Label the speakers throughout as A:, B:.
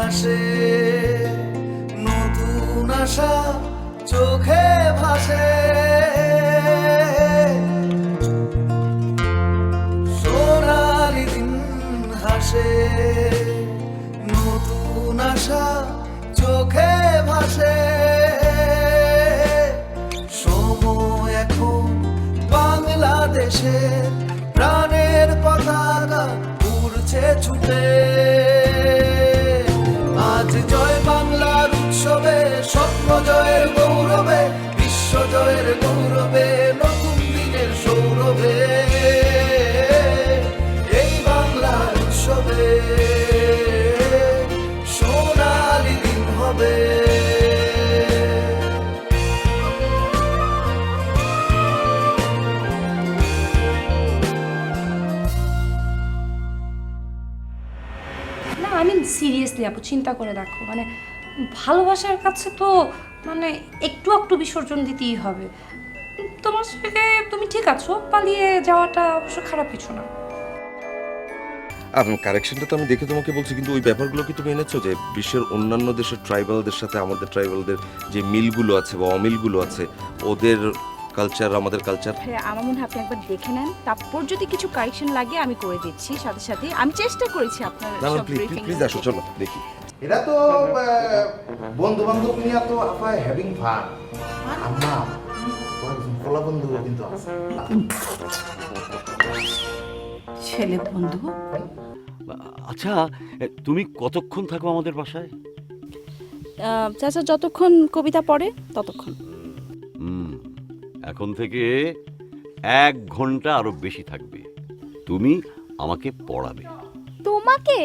A: হাসে, নতুন আশা চোখে ভাসে, সোনালি দিন হাসে, নতুন আশা চোখে ভাসে। সময় এখন বাংলাদেশের প্রাণের পতাকা উড়ছে ছুটে। আজ জয় বাংলার উৎসবে, স্বপ্ন জয়ের গৌরবে, বিশ্ব জয়ের গৌরবে, নতুন দিনের সৌরভে, এই বাংলার উৎসবে সোনালি দিন হবে।
B: না আমি সিরিয়াসলি আপু চিন্তা করে দেখো, মানে ভালোবাসার কাছে তো মানে একটু একটু বিসর্জন দিতেই হবে। তোমার থেকে তুমি ঠিক আছো, পালিয়ে যাওয়াটা অবশ্য খারাপ কিছু না।
C: কারেকশনটা তো আমি দেখে তোমাকে বলছি, কিন্তু ওই ব্যাপারগুলো কি তুমি এনেছো যে বিশ্বের অন্যান্য দেশের ট্রাইবালদের সাথে আমাদের ট্রাইবালদের যে মিলগুলো আছে বা অমিলগুলো আছে, ওদের কালচার আমাদের কালচার?
D: হ্যাঁ, আমার মনে হয় আপনি একবার দেখে নেন, তারপর যদি কিছু কারেকশন লাগে আমি করে দিচ্ছি সাথে সাথে। আমি চেষ্টা করেছি আপনার সব ব্রিফিং।
C: প্লিজ আসো, চলো দেখি।
E: এটা তো বন্ধু বান্ধব নিয়ে তো আফা হ্যাভিং ফান। আম্মা পোলা বন্ধু কিন্তু আছে।
D: ছেলে বন্ধু।
F: আচ্ছা, তুমি কতক্ষণ থাকো আমাদের বাসায়?
D: চাচা যতক্ষণ কবিতা পড়ে ততক্ষণ।
F: এখন থেকে 1 ঘন্টা আরো বেশি থাকবে। তুমি আমাকে পড়াবে।
D: তোমাকে?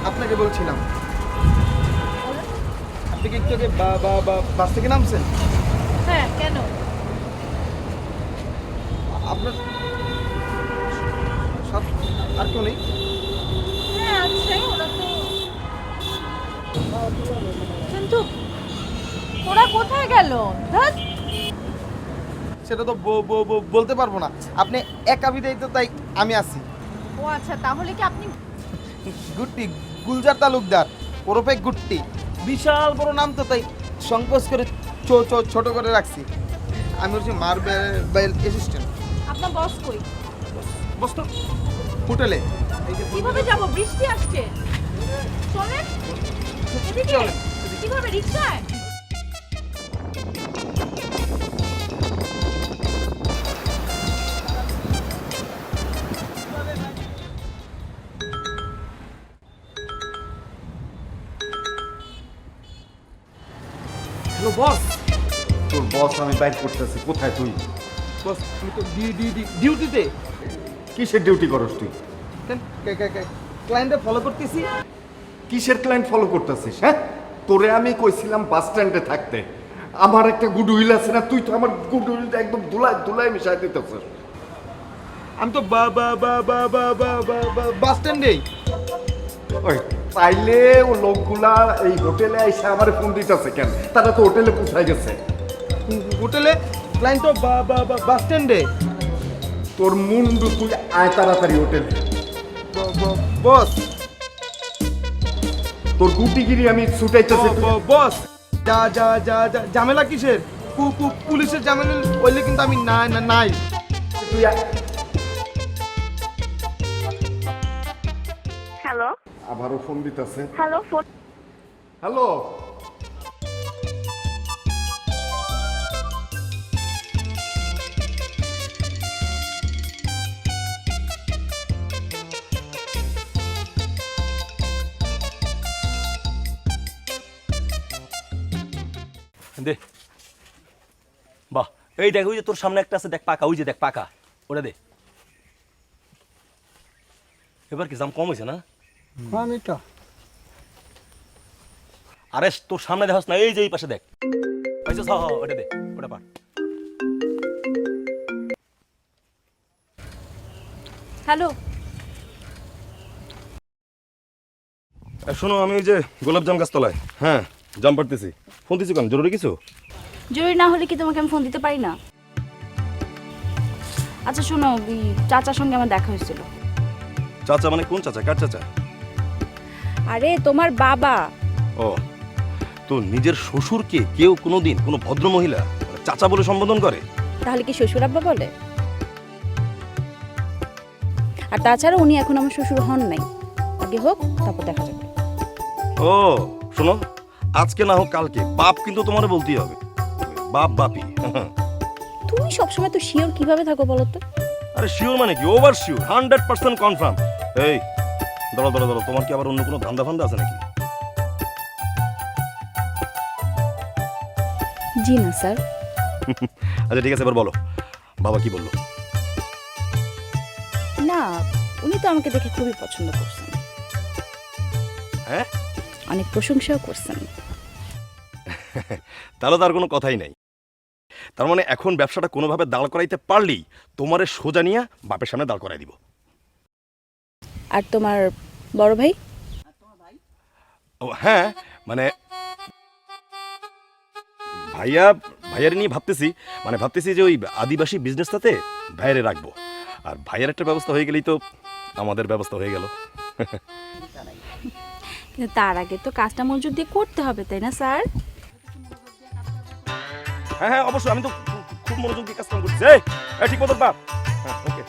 G: আপনাকে বলছিলাম, আপনি কি একটু আগে বাস থেকে নামছেন?
D: হ্যাঁ, কেন?
G: আপনার সব আর কেউ নেই?
D: হ্যাঁ আছে, ওরা তো। কিন্তু ওরা কোথায় গেল?
G: সেটা তো বলতে পারবো না। আপনি একা বিদায়ী তো, তাই আমি আছি।
D: ও আচ্ছা, তাহলে কি আপনি?
G: গুট্টি, গুলজার তালুকদার ওরফে গুট্টি, বিশাল বড় নাম তো, তাই সংকোচ করে ছোট করে রাখছি। আমি হচ্ছি মার্বেল অ্যাসিস্ট্যান্ট।
D: আপনার বস কই?
G: বস তো হোটেলে।
D: কিভাবে যাব? বৃষ্টি আসছে। চলেন এদিকে।
G: চলেন।
D: কিভাবে? রিকশায়?
G: Hello boss.
E: তোর বস আমি বাইর করতেছি, কোথায় তুই?
G: বস তুমি তো ডিউটিতে।
E: কিসের ডিউটি করস তুই?
G: ক্লায়েন্টে ফলো করতেছি।
E: কিসের ক্লায়েন্ট ফলো করতেছিস? হ্যাঁ, তোরে আমি কইছিলাম বাস স্ট্যান্ডে থাকতে। আমার একটা গুড উইল আছে না? তুই তো আমার গুড উইলটা একদম ধুলায় মিশাই দিতেছিস।
G: আমি তো বাস স্ট্যান্ডেই।
E: ওই তাইলে ও লোকগুলা এই হোটেলে এসে আমার ফোন দিতেছে কেন? তারা তো হোটেলে পৌঁছায় গেছে।
G: হোটেলে? ক্লায়েন্ট তো বাস স্ট্যান্ডে।
E: তোর মুন্ডু, তুই আয় তাড়াতাড়ি হোটেলে।
G: বস,
E: তোর গুটিগিরি আমি ছুটাইতেছি।
G: বস ঝামেলা কিসের? পুলিশের ঝামেলা হইলে কিন্তু আমি নাই।
E: তুই
H: হ্যালো।
E: আবারও ফোন দিতেছে।
H: Hello, phone.
E: হ্যালো,
I: দে। বাহ, এই দেখ, ওই যে তোর সামনে একটা আছে, দেখ পাকা, ওই যে দেখ পাকা, ওটা দে। এবার কি দাম কম হয়েছে না?
H: আমি তো
I: আরে তোর সামনে দেখছ না, এই যে এই পাশে দেখ, পাইছস? হ্যাঁ হ্যাঁ, ওটা দে, ওটা পার।
D: হ্যালো,
C: শোনো, আমি ওই যে গোলাপজাম গাছতলায়, হ্যাঁ জাম পারতেছি। ফোন দিছি কেন, জরুরি কিছু?
D: জরুরি না হলে কি তোমাকে আমি ফোন দিতে পারি না? আচ্ছা শোনো, ওই চাচার সঙ্গে আমার দেখা হয়েছিল।
C: চাচা মানে কোন চাচা, কার চাচা?
D: আরে তোমার বাবা।
C: ও, তো নিজের শ্বশুরকে কেউ কোনোদিন কোনো ভদ্র মহিলা মানে চাচা বলে সম্বোধন করে?
D: তাহলে কি শ্বশুর আব্বা বলে? আর তাছাড়া উনি এখন আমার শ্বশুর হন নাই, আগে হোক তারপর দেখা যাবে।
C: ও শোনো, আজকে না হোক কালকে বাপ কিন্তু তোমার বলতেই হবে, বাপ বাপি।
D: তুমি সবসময় তো শিওর কিভাবে থাকো বলো তো?
C: আরে শিওর মানে কি, ওভার শিওর, 100% কনফার্ম। এই ধরো ধরো ধরো, তোমার কি আবার অন্য কোনো ধান্দা ফান্দা আছে নাকি?
D: জি না স্যার।
C: আচ্ছা ঠিক আছে, এবার বলো বাবা কি বললো?
D: না, উনি তো আমাকে দেখে খুবই পছন্দ করছেন,
C: হ্যাঁ
D: অনেক প্রশংসাও করছেন।
C: তাহলে তার কোনো কথাই নাই। তার মানে এখন ব্যবসাটা কোনোভাবে দাঁড় করাইতে পারলেই তোমারে সোজা নিয়ে বাপের সামনে দাঁড় করাই দিব।
D: আর তোমার বড় ভাই?
C: ও হ্যাঁ, মানে ভাইয়ারে নিয়ে ভাবতেছি, মানে ভাবতেছি যে ওই আদিবাসী বিজনেসটাতে ভাইয়ারে রাখবো, আর ভাইয়ার একটা ব্যবস্থা হয়ে গেলেই তো আমাদের ব্যবস্থা হয়ে গেল।
D: কিন্তু তার আগে তো কাজটা মনোযোগ দিয়ে করতে হবে, তাই না স্যার?
C: হ্যাঁ হ্যাঁ অবশ্যই, আমি তো খুব মনোযোগ দিয়ে কাজ কাম করছি। এই ঠিক মতো বাপ। হ্যাঁ ওকে।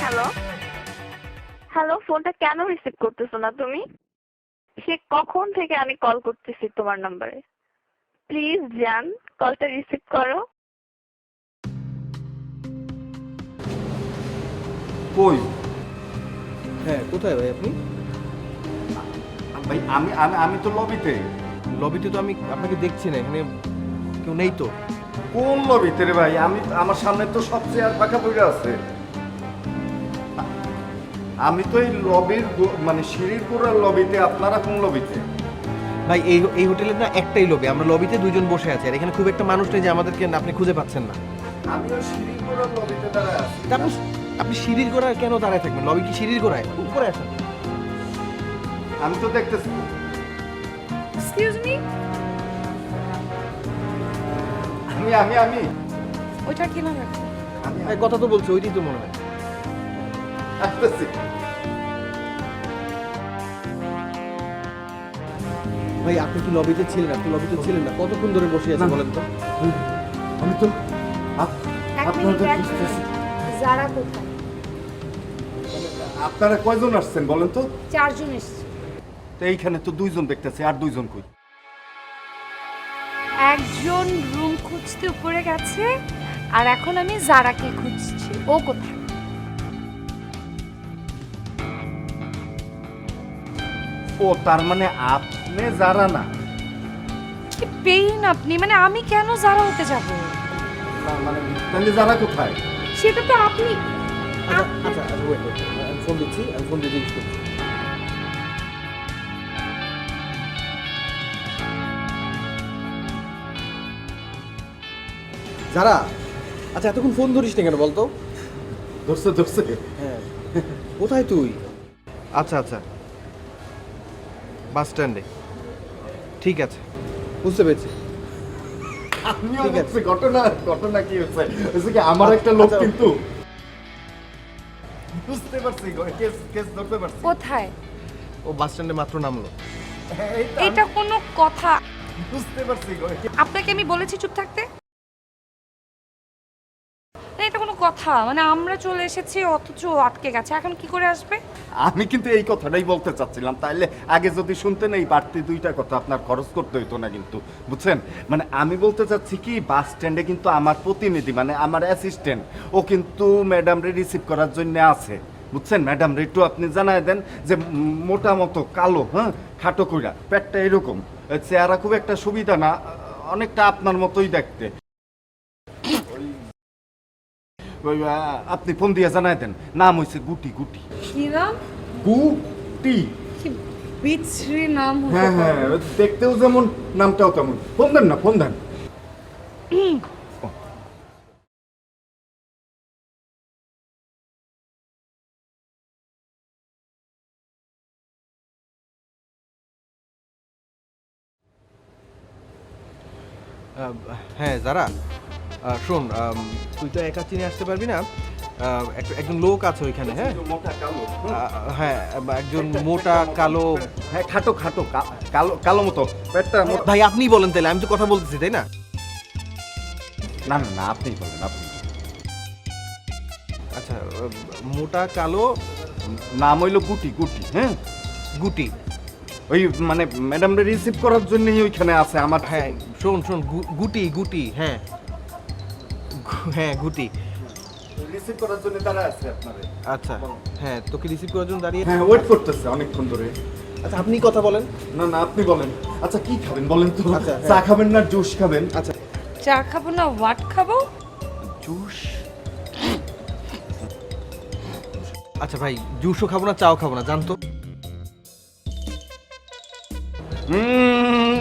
J: হ্যালো হ্যালো, ফোনটা কেন রিসিভ করতেছো না তুমি? সে কখন থেকে আমি কল করতেছি তোমার নাম্বারে। প্লিজ জান, কলটা রিসিভ করো।
E: কই
G: হ্যাঁ, কোথায় ভাই আপনি?
E: ভাই আমি আমি আমি তো লবিতে।
G: লবিতে তো আমি আপনাকে দেখছি না, এখানে কেউ নেই তো।
E: কোন লবিতে রে ভাই? আমি আমার সামনে তো সব চেয়ার ফাঁকা পড়ে আছে। আমি তো এই লবির মানে সিঁড়ির গোড়ার লবিতে, আপনারা কোন লবিতে?
G: ভাই এই হোটেলের না একটাই লবি, আমরা লবিতে দুইজন বসে আছি, আর এখানে খুব একটা মানুষ নেই যে আমাদেরকে আপনি খুঁজে পাচ্ছেন না।
E: আমি ওই সিঁড়ির গোড়ার লবিতে দাঁড়ায় আছি।
G: তা আপনি সিঁড়ির গোড়ায় কেন দাঁড়ায় থাকবেন? লবি কি সিঁড়ির গোড়ায়? উপরে আসেন।
E: আমি তো দেখতেছি।
B: এক্সকিউজ মি,
E: আমি আমি আমি
B: ওইটা কি না রাখো?
E: আমি
G: ভাই কথা তো বলছি, ওইটাই তো মনে হয়।
E: আসতেছি।
G: ভাই আপনি কি লবিতে ছিলেন? আপনি লবিতে ছিলেন না, কতক্ষণ ধরে বসে আছেন বলেন তো?
E: আমি তো
B: যারা কোথায়?
E: আপনারা কয়জন আসছেন বলেন তো?
B: 4 জন এসেছে।
E: তো এইখানে তো 2 জন দেখতেছি, আর 2 জন কই?
B: একজন রুম খুঁজতে উপরে গেছে, আর এখন আমি জারাকে খুঁজছি। ও কোথায়?
E: ও তার মানে আপনি যারা না?
B: কি পেইন আপনি, মানে আমি কেন জারা হতে যাব?
E: না, মানে তাহলে যারা কোথায়?
B: সেটা তো আপনি
G: আচ্ছা ওয়েট আমি ফোন দিচ্ছি, আমি ফোন দিয়ে জিজ্ঞেস করছি। যারা, আচ্ছা এতক্ষণ ফোন ধরিস না কেন বলতো?
E: ধরছে ধরছে।
G: হ্যাঁ, কোথায় তুই? আচ্ছা আচ্ছা, বাস স্ট্যান্ডে। ঠিক আছে, বুঝতে পেরেছি।
E: আমিও
G: ঠিক আছে।
E: বলছি ঘটনা ঘটনা কি হচ্ছে হচ্ছে কি আমার একটা লোক
G: আচ্ছা।
E: কিন্তু বুঝতে পারছি কেস কেস ধরতে পারছি।
B: কোথায়?
G: ও বাস স্ট্যান্ডে মাত্র নামলো।
E: এই তো আমি
B: এটা কোনো কথা?
E: বুঝতে পারছি
B: আপনাকে আমি বলেছি চুপ থাকতে। না, এটা কোনো কথা? মানে আমরা চলে এসেছি অথচ আটকে গেছে, এখন কি করে আসবে?
E: আমি কিন্তু এই কথাটাই বলতে চাচ্ছিলাম, তাইলে আগে যদি শুনতেন এই বাড়তি 2টা কথা আপনার খরচ করতে হইতো না কিন্তু, বুঝছেন? মানে আমি বলতে চাচ্ছি কি বাস স্ট্যান্ডে কিন্তু আমার প্রতিনিধি মানে আমার অ্যাসিস্ট্যান্ট ও কিন্তু ম্যাডামরে রিসিভ করার জন্য আছে, বুঝছেন? ম্যাডামরে একটু আপনি জানাই দেন যে মোটা মতো কালো, হ্যাঁ, খাটো কইরা, পেটটা এরকম, চেহারা খুব একটা সুবিধা না, অনেকটা আপনার মতোই দেখতে। আপনি ফোন দিয়ে জানাই দেন, নাম হইছে গুটি। গুটি
B: কি নাম?
E: গুটি।
B: কি বিচ্ছিরি নাম হতে
E: হ্যাঁ হ্যাঁ, দেখতেও যেমন নামটাও তেমন। ফোন দেন না, ফোন দেন।
G: হ্যাঁ যারা, শোন, তুই তো একা চিনে আসতে পারবি না, একজন লোক আছে ওইখানে। হ্যাঁ
E: মোটা কালো।
G: হ্যাঁ, একজন মোটা কালো।
E: হ্যাঁ, খাটো খাটো কালো কালো মতো পেটটা
G: ভাই আপনি বলেন তাহলে, আমি তো কথা বলতেছি তাই না?
E: না না না, আপনি বলেন আপনি।
G: আচ্ছা, মোটা কালো,
E: নাম হইলো গুটি। গুটি, হ্যাঁ,
G: গুটি।
E: ওই মানে ম্যাডামরে রিসিভ করার জন্যই ওইখানে আছে আমার।
G: হ্যাঁ শোন শোন, গুটি, হ্যাঁ হ্যাঁ গুটি।
E: রিসিভ করার জন্য তারা আছে আপনারে।
G: আচ্ছা হ্যাঁ, তোকে রিসিভ করার জন্য দাঁড়িয়ে।
E: হ্যাঁ, ওয়েট করতেছে অনেকক্ষণ ধরে।
G: আচ্ছা আপনি কথা বলেন।
E: না না, আপনি বলেন। আচ্ছা কি খাবেন বলেন তো?
G: আচ্ছা, হ্যাঁ।
E: চা খাবেন না জুস খাবেন?
G: আচ্ছা,
B: চা খাবো না হোয়াট খাবো?
G: জুস। আচ্ছা ভাই, জুসও খাবো না চাও খাবো না, জানতো?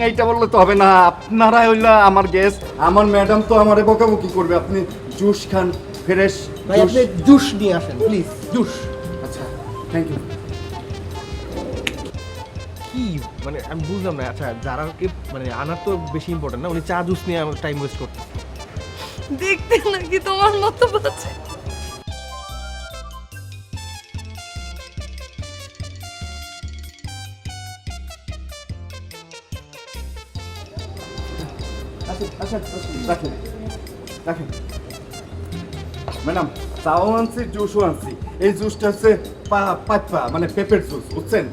E: এইটা বললে তো হবে না, আপনারা হইলা আমার গেস্ট, আমার ম্যাডাম তো আমারে বকাবকি করবে। আপনি জুস খান, ফ্রেশ
G: ভাই আপনি জুস নিয়ে আসেন প্লিজ, জুস।
E: আচ্ছা, থ্যাংক ইউ।
G: কি মানে আমি বুঝলাম না। আচ্ছা যারা মানে আনার তো বেশি ইম্পর্টেন্ট না, উনি চা জুস নিয়ে আমার টাইম ওয়েস্ট করতে।
B: দেখতে নাকি তোমার মতো বাজে?
E: আচ্ছা রাখেন রাখেন। ম্যাডাম, চাও আনছি, জুসও আনছি। এই জুসটা হচ্ছে পাপ্পা মানে পেঁপের জুস, বুঝছেন?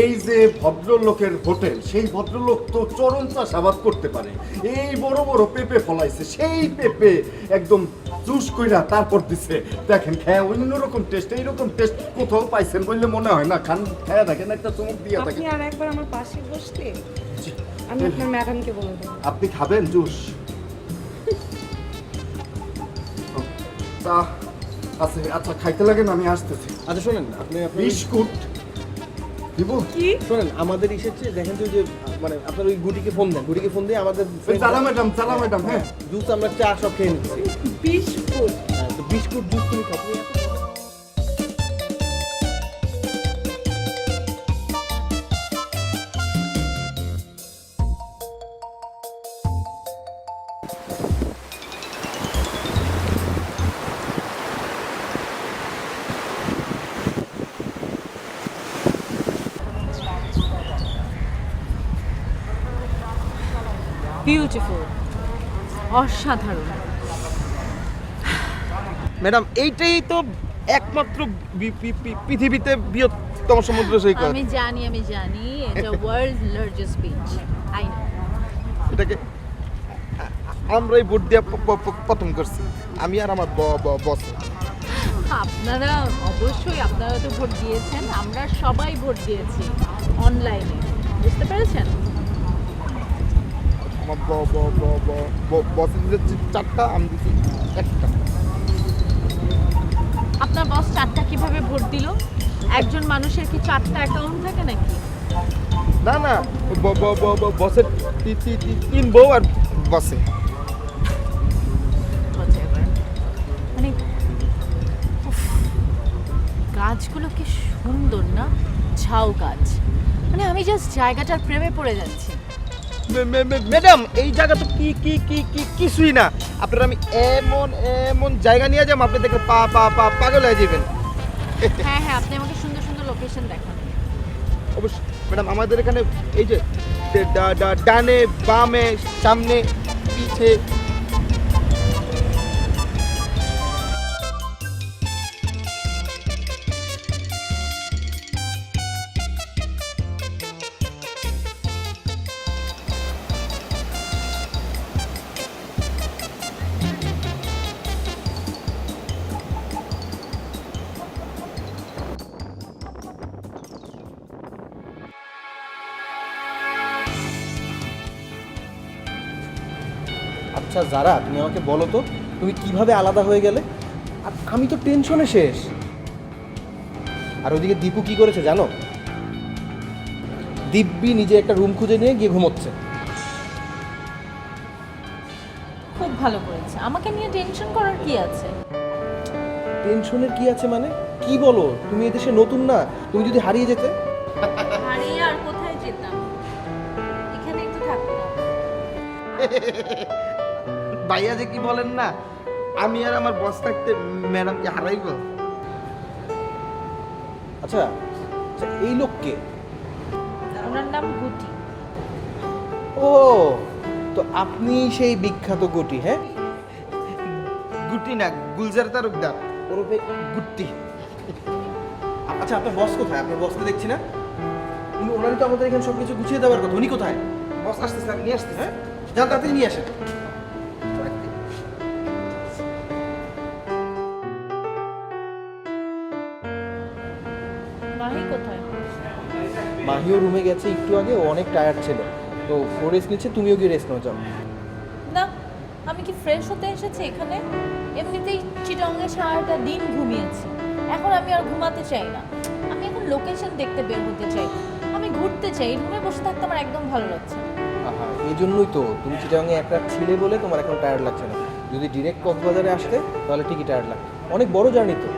E: এই যে ভদ্রলোকের হোটেল, সেই ভদ্রলোক তো চরম চাষাবাদ করতে পারে। এই বড় বড় পেঁপে ফলাইছে, সেই পেঁপে একদম জুস কইরা তারপর দিছে। দেখেন, খেয়ে অন্যরকম টেস্ট, এইরকম টেস্ট কোথাও পাইছেন বললে মনে হয় না। খান, খেয়ে দেখেন, একটা চুমুক দিয়ে
B: আপনি
E: দেখেন।
B: আর একবার আমার পাশে বসলে আমি আপনার ম্যাডামকে বলে দেবো।
E: আপনি খাবেন জুস? তা আছে, আচ্ছা খাইতে লাগেন, আমি আসতেছি।
G: আচ্ছা শোনেন, আপনি
E: বিস্কুট দিব?
B: কি?
G: শোনেন, আমাদের এসেছে দেখেন তো, যে মানে আপনার ওই গুটিকে ফোন দেন, গুটিকে ফোন দিয়ে আমাদের
E: চালা ম্যাডাম, হ্যাঁ।
G: জুস আমরা চা সব খেয়ে নিচ্ছি।
B: বিস্কুট?
G: তো বিস্কুট জুস তুমি খাও।
D: বিউটিফুল, অসাধারণ।
G: ম্যাডাম এইটাই তো একমাত্র পৃথিবীতে বৃহত্তম সমুদ্র সৈকত।
H: আমি জানি এটা world largest beach. I know.
G: এটাকে আমরাই ভোট দিয়ে প্রথম করছি, আমি আর আমার বস।
H: আপনারা অবশ্যই, আপনারা তো ভোট দিয়েছেন, আমরা সবাই ভোট দিয়েছি অনলাইনে, বুঝতে পেরেছেন?
G: আমার বস দিয়েছে 4টা, আমি দিচ্ছি 1টা।
H: আপনার বস 4টা কিভাবে ভোট দিল? একজন মানুষের কি 4টা অ্যাকাউন্ট থাকে নাকি?
G: না না, বসের 3 বউ আর বসে।
H: Whatever. মানে উফ, গাছগুলো কি সুন্দর না, ঝাউ গাছ। মানে আমি জাস্ট জায়গাটার প্রেমে পড়ে যাচ্ছি।
G: ম্যাডাম এই জায়গা তো কি কিছুই না। আপনার আমি এমন এমন জায়গা নিয়ে যাবো, আপনি দেখলে পাগল হয়ে যাবেন।
H: হ্যাঁ হ্যাঁ, আপনি আমাকে সুন্দর সুন্দর লোকেশন দেখান।
G: অবশ্যই ম্যাডাম, আমাদের এখানে এই যে ডানে বামে সামনে পিছে
K: আচ্ছা যারা, তুমি আমাকে বলো তো তুমি কিভাবে আলাদা হয়ে গেলে? আর আমি তো টেনশনে শেষ। আর ওইদিকে দীপু কি করেছে জানো? দিব্যি নিজে একটা রুম খুঁজে নিয়ে গিয়ে ঘুমোচ্ছে।
H: খুব ভালো করেছে, আমাকে নিয়ে টেনশন করার কি আছে?
K: টেনশনের কি আছে মানে? কি বলো, তুমি এদেশে নতুন না? তুমি যদি হারিয়ে যেতে?
H: হারিয়ে আর কোথায় যেতাম, এখানেই তো থাকতাম।
G: ভাইয়া যে কি বলেন না, আমি আর আমার বস থাকতে ম্যাডামকে হারাইব।
K: আচ্ছা আচ্ছা, এই লোককে?
H: ওনার নাম গুটি।
K: ও, তো আপনি সেই বিখ্যাত গুটি? হ্যাঁ,
G: গুটি না, গুলজার তালুকদার ওরফে গুট্টি।
K: আচ্ছা আপনার বস কোথায়? আপনার বসকে দেখছি না। ওনারই তো আমাদের এখানে সব কিছু গুছিয়ে দেওয়ার কথা। উনি কোথায়?
G: বস আসতেছে, আমি নিয়ে আসতেছি।
K: হ্যাঁ, যান তাড়াতাড়ি নিয়ে আসেন।
H: মাহি কোথায়?
K: মাহিও রুমে গেছে একটু আগে, ও অনেক টায়ার্ড ছিল, তো ও রেস্ট নিচ্ছে, তুমিও গিয়ে রেস্ট নাও, যাও।
H: না, আমি কি ফ্রেশ হতে এসেছি এখানে? এমনিতেই চিটংয়ে সারাটা দিন ঘুমিয়েছি, এখন আমি আর ঘুমাতে চাই না। আমি এখন লোকেশন দেখতে বের হতে চাই, আমি ঘুরতে চাই। রুমে বসে থাকতে আমার একদম ভালো লাগছে না।
K: আহা, এই জন্যই তো তুমি চিটাগাংয়ে এক রাত ছিলে বলে তোমার এখন টায়ার্ড লাগছে না। যদি ডিরেক্ট কক্সবাজারে আসতে তাহলে ঠিকই টায়ার্ড লাগতো। অনেক বড় জার্নি তো।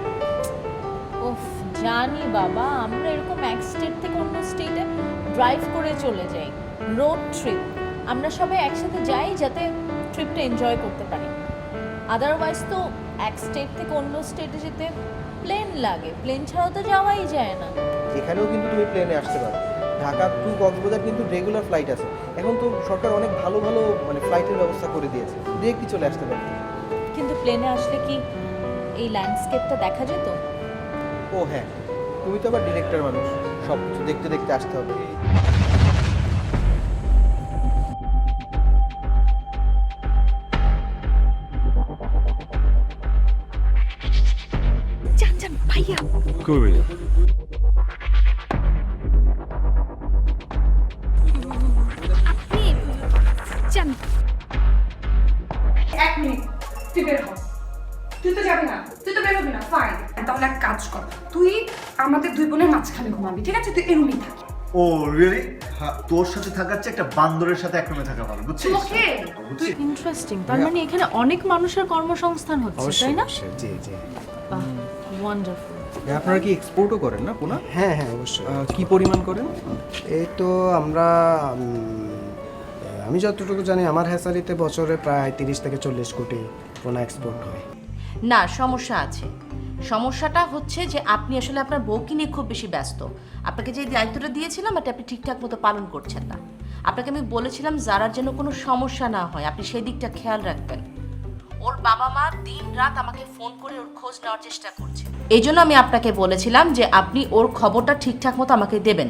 H: উফ, জানি বাবা, আমরা এরকম এক স্টেট থেকে অন্য স্টেটে ড্রাইভ করে চলে যাই, রোড ট্রিপ। আমরা সবাই একসাথে যাই যাতে ট্রিপটা এনজয় করতে পারি। আদারওয়াইজ তো এক স্টেট থেকে অন্য স্টেটে যেতে প্লেন লাগে, প্লেন ছাড়াও তো যাওয়াই যায় না।
K: এখানেও কিন্তু তুমি প্লেনে আসতে পারো। ঢাকা টু কক্সবাজার কিন্তু রেগুলার ফ্লাইট আছে। এখন তো সরকার অনেক ভালো ভালো মানে ফ্লাইটের ব্যবস্থা করে দিয়েছে, ডিরেক্টলি চলে আসতে পারো।
H: কিন্তু প্লেনে আসলে কি এই ল্যান্ডস্কেপটা দেখা যেত?
K: ও হ্যাঁ, তুমি তো আবার ডিরেক্টর মানুষ, সব কিছু দেখতে দেখতে আসতে হবে।
D: জান জান ভাইয়া,
I: কই?
D: আপনি জান।
B: এক মিনিট, তুই বের হ। তুই তো যাবি না, তুই তো বের হবি না, ফাইন। তাহলে এক কাজ কর, তুই আমাদের দুই বোনের মাঝখানে ঘুমাবি, ঠিক আছে? তুই এরুমই থাক।
A: ও রিয়েলি? তোর সাথে থাকার চেয়ে একটা বান্দরের সাথে এক রুমে থাকা ভালো, বুঝছিস?
B: ওকে।
H: ইন্টারেস্টিং, তার মানে এখানে অনেক মানুষের কর্মসংস্থান হচ্ছে, তাই না?
E: জি জি।
H: বাহ, ওয়ান্ডারফুল।
K: আপনারা কি এক্সপোর্টও করেন না পোনা?
E: হ্যাঁ হ্যাঁ অবশ্যই।
K: কি পরিমাণ করেন?
E: এই তো আমরা আমি যতটুকু জানি আমার হ্যাসারিতে বছরে প্রায় 30 থেকে 40 কোটি পোনা এক্সপোর্ট হয়।
L: না, সমস্যা আছে। সমস্যাটা হচ্ছে যে আপনি আসলে আপনার বউকে নিয়ে খুব বেশি ব্যস্ত। আপনাকে যে দায়িত্বটা দিয়েছিলাম এটা আপনি ঠিকঠাক মতো পালন করছেন না। আপনাকে আমি বলেছিলাম যারার যেন কোনো সমস্যা না হয়, আপনি সেই দিকটা খেয়াল রাখবেন। ওর বাবা মা দিন রাত আমাকে ফোন করে ওর খোঁজ নেওয়ার চেষ্টা করছে। এই জন্য আমি আপনাকে বলেছিলাম যে আপনি ওর খবরটা ঠিকঠাক মতো আমাকে দেবেন।